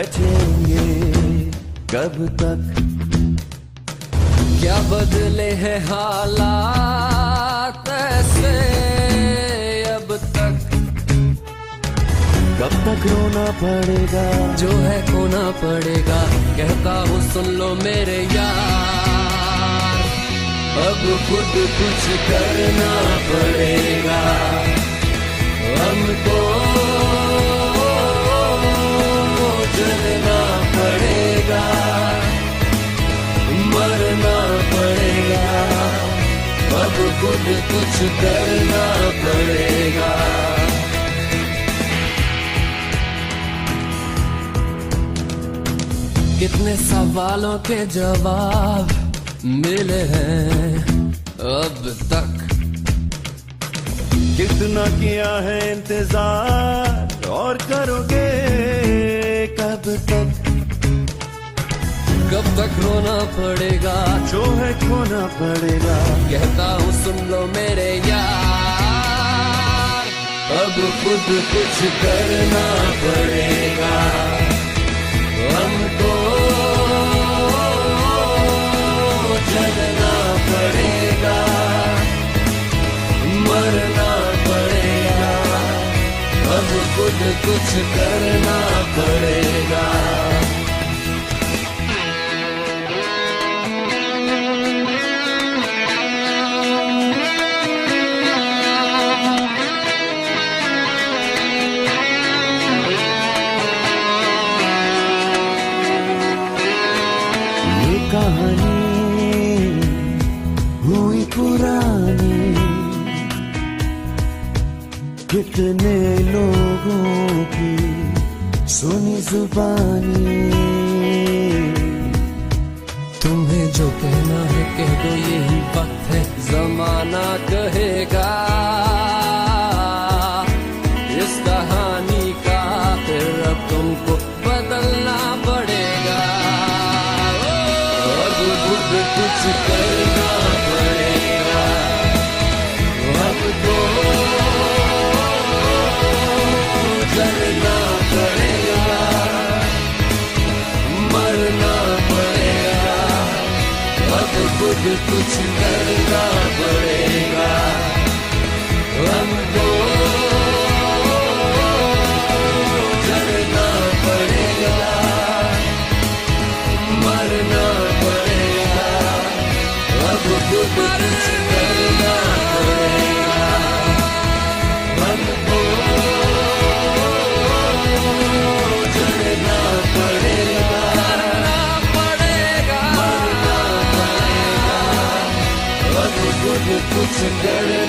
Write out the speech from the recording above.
बचेंगे कब तक? क्या बदले हैं हालात ऐसे अब तक? कब तक रोना पड़ेगा? जो है खोना पड़ेगा, कहता हूँ सुन लो मेरे यार, अब खुद कुछ करना पड़ेगा हमको, चलना पड़ेगा, मरना पड़ेगा, अब खुद कुछ करना पड़ेगा। कितने सवालों के जवाब मिले हैं अब तक? कितना किया है इंतजार और करोगे कब तक? कब तक रोना पड़ेगा, जो है खोना पड़ेगा, कहता हूँ सुन लो मेरे यार, अब खुद कुछ करना पड़ेगा हमको, चलना पड़ेगा, मरना पड़ेगा, अब खुद कुछ करना पड़ेगा। ये कहानी हुई पुरानी, कितने लोगों की सुनी जुबानी, तुम्हें जो कहना है कह दो, यही वक्त है जमाना कहेगा, इस कहानी का फिर अब तुमको बदलना पड़ेगा, अब खुद कुछ करना पड़ेगा हमको, चलना पड़ेगा, मरना पड़ेगा, अब खुद कुछ करना पड़ेगा हमको, चलना पड़ेगा, मरना पड़ेगा, अब खुद कुछ करना पड़ेगा हमको, चलना पड़ेगा, मरना पड़ेगा, अब खुद कुछ करना